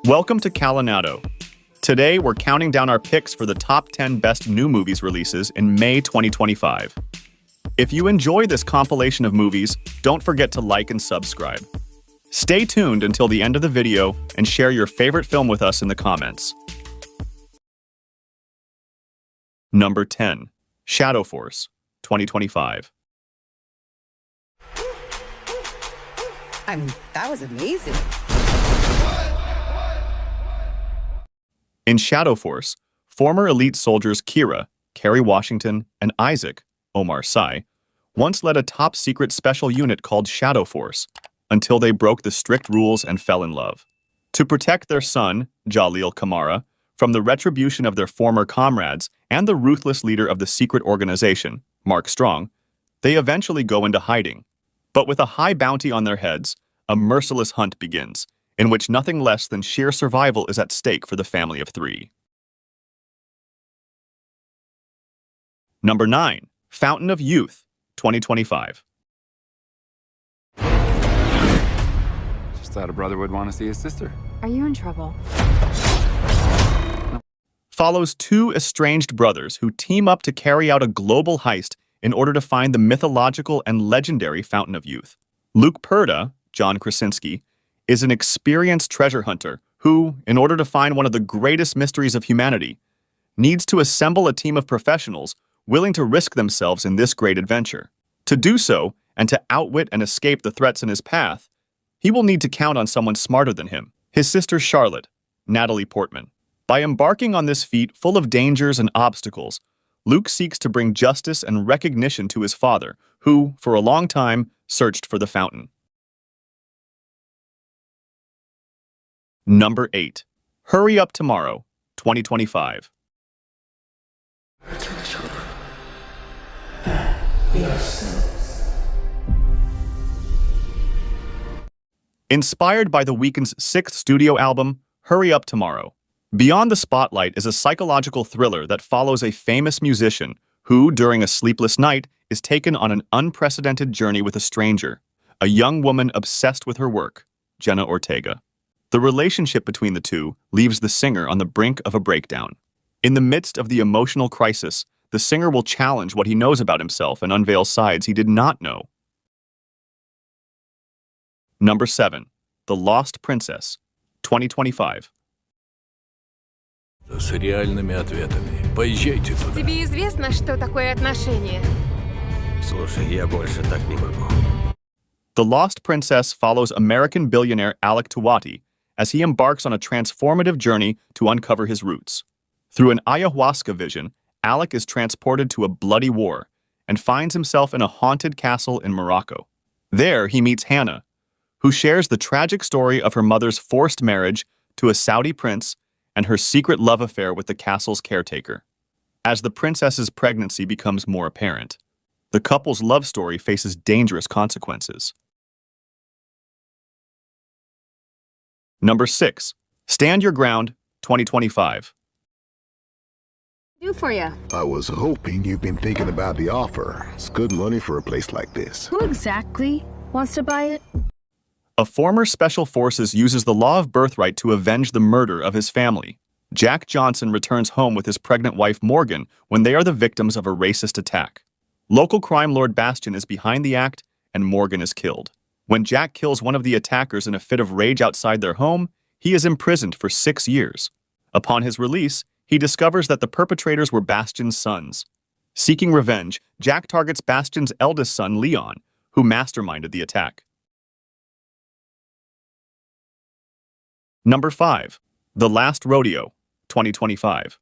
Welcome to Calinado. Today, we're counting down our picks for the top 10 best new movies releases in May 2025. If you enjoy this compilation of movies, don't forget to like and subscribe. Stay tuned until the end of the video and share your favorite film with us in the comments. Number 10. Shadow Force, 2025. That was amazing. In Shadow Force, former elite soldiers Kira, Kerry Washington, and Isaac, Omar Sy, once led a top-secret special unit called Shadow Force until they broke the strict rules and fell in love. To protect their son, Jalil Kamara, from the retribution of their former comrades and the ruthless leader of the secret organization, Mark Strong, they eventually go into hiding. But with a high bounty on their heads, a merciless hunt begins, in which nothing less than sheer survival is at stake for the family of three. Number 9. Fountain of Youth, 2025. Just thought a brother would want to see his sister. Are you in trouble? Follows two estranged brothers who team up to carry out a global heist in order to find the mythological and legendary Fountain of Youth. Luke Perda, John Krasinski, is an experienced treasure hunter who, in order to find one of the greatest mysteries of humanity, needs to assemble a team of professionals willing to risk themselves in this great adventure. To do so, and to outwit and escape the threats in his path, he will need to count on someone smarter than him, his sister Charlotte, Natalie Portman. By embarking on this feat full of dangers and obstacles, Luke seeks to bring justice and recognition to his father, who, for a long time, searched for the fountain. Number 8. Hurry Up Tomorrow, 2025. Inspired by The Weeknd's sixth studio album, Hurry Up Tomorrow, Beyond the Spotlight is a psychological thriller that follows a famous musician who, during a sleepless night, is taken on an unprecedented journey with a stranger, a young woman obsessed with her work, Jenna Ortega. The relationship between the two leaves the singer on the brink of a breakdown. In the midst of the emotional crisis, the singer will challenge what he knows about himself and unveil sides he did not know. Number 7. The Lost Princess, 2025. С реальными ответами. Поезжайте туда. Тебе известно, что такое отношения? Слушай, я больше так не могу. The Lost Princess follows American billionaire Alec Tuwati as he embarks on a transformative journey to uncover his roots. Through an ayahuasca vision, Alec is transported to a bloody war and finds himself in a haunted castle in Morocco. There, he meets Hannah, who shares the tragic story of her mother's forced marriage to a Saudi prince and her secret love affair with the castle's caretaker. As the princess's pregnancy becomes more apparent, the couple's love story faces dangerous consequences. Number 6. Stand Your Ground, 2025. Do for you. I was hoping you've been thinking about the offer. It's good money for a place like this. Who exactly wants to buy it? A former Special Forces uses the law of birthright to avenge the murder of his family. Jack Johnson returns home with his pregnant wife Morgan when they are the victims of a racist attack. Local crime lord Bastion is behind the act, and Morgan is killed. When Jack kills one of the attackers in a fit of rage outside their home, he is imprisoned for 6 years. Upon his release, he discovers that the perpetrators were Bastion's sons. Seeking revenge, Jack targets Bastion's eldest son, Leon, who masterminded the attack. Number 5. The Last Rodeo, 2025.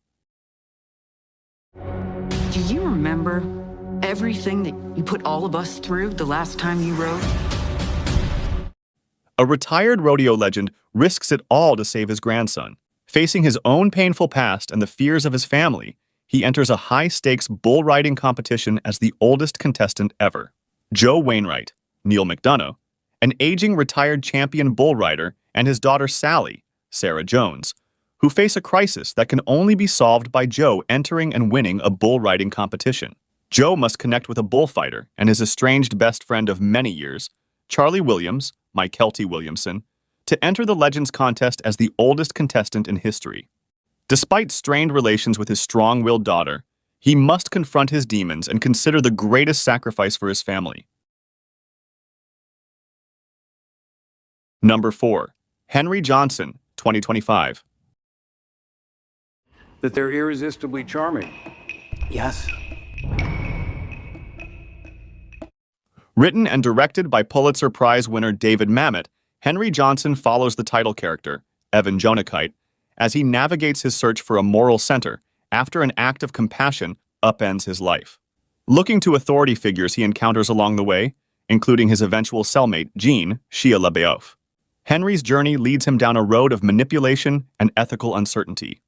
Do you remember everything that you put all of us through the last time you rode? A retired rodeo legend risks it all to save his grandson. Facing his own painful past and the fears of his family, he enters a high-stakes bull riding competition as the oldest contestant ever. Joe Wainwright, Neil McDonough, an aging retired champion bull rider, and his daughter Sally, Sarah Jones, who face a crisis that can only be solved by Joe entering and winning a bull riding competition. Joe must connect with a bullfighter and his estranged best friend of many years, Charlie Williams, Mykelti Williamson, to enter the Legends contest as the oldest contestant in history. Despite strained relations with his strong-willed daughter, he must confront his demons and consider the greatest sacrifice for his family. Number 4. Henry Johnson, 2025. That they're irresistibly charming. Yes. Written and directed by Pulitzer Prize winner David Mamet, Henry Johnson follows the title character, Evan Jonakite, as he navigates his search for a moral center after an act of compassion upends his life. Looking to authority figures he encounters along the way, including his eventual cellmate, Jean, Shia LaBeouf. Henry's journey leads him down a road of manipulation and ethical uncertainty.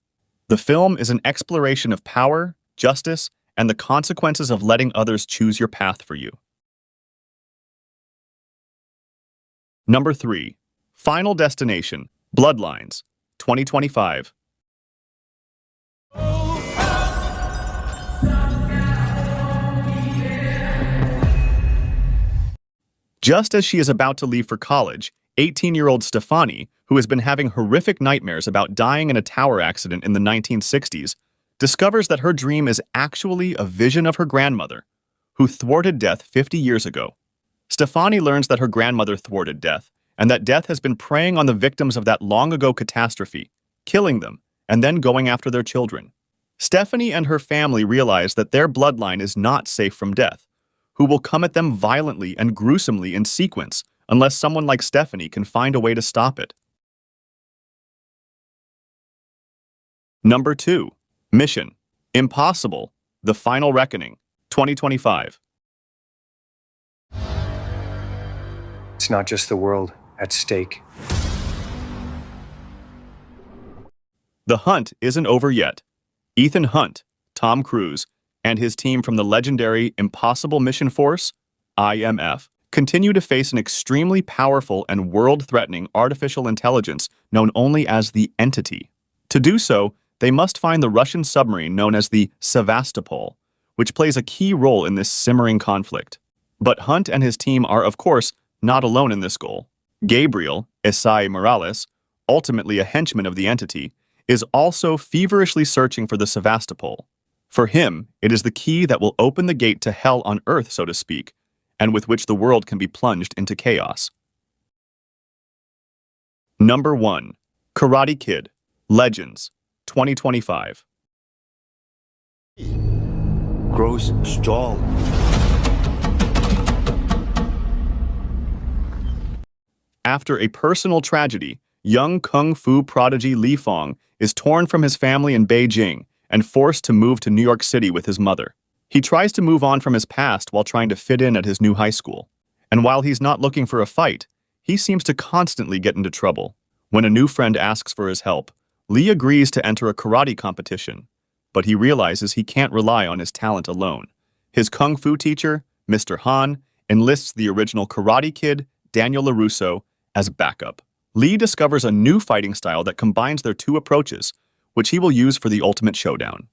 The film is an exploration of power, justice, and the consequences of letting others choose your path for you. Number 3. Final Destination, Bloodlines, 2025. Just as she is about to leave for college, 18-year-old Stefani, who has been having horrific nightmares about dying in a tower accident in the 1960s, discovers that her dream is actually a vision of her grandmother, who thwarted death 50 years ago. Stefani learns that her grandmother thwarted death, and that death has been preying on the victims of that long-ago catastrophe, killing them, and then going after their children. Stephanie and her family realize that their bloodline is not safe from death, who will come at them violently and gruesomely in sequence unless someone like Stephanie can find a way to stop it. Number 2. Mission: Impossible, The Final Reckoning, 2025. It's not just the world at stake. The hunt isn't over yet. Ethan Hunt, Tom Cruise, and his team from the legendary Impossible Mission Force, IMF, continue to face an extremely powerful and world-threatening artificial intelligence known only as the Entity. To do so, they must find the Russian submarine known as the Sevastopol, which plays a key role in this simmering conflict. But Hunt and his team are, of course, not alone in this goal. Gabriel, Esai Morales, ultimately a henchman of the Entity, is also feverishly searching for the Sevastopol. For him, it is the key that will open the gate to hell on Earth, so to speak, and with which the world can be plunged into chaos. Number 1. Karate Kid, Legends, 2025. Gross stall. After a personal tragedy, young kung fu prodigy Li Fong is torn from his family in Beijing and forced to move to New York City with his mother. He tries to move on from his past while trying to fit in at his new high school. And while he's not looking for a fight, he seems to constantly get into trouble. When a new friend asks for his help, Li agrees to enter a karate competition, but he realizes he can't rely on his talent alone. His kung fu teacher, Mr. Han, enlists the original Karate Kid, Daniel LaRusso, as backup. Li discovers a new fighting style that combines their two approaches, which he will use for the ultimate showdown.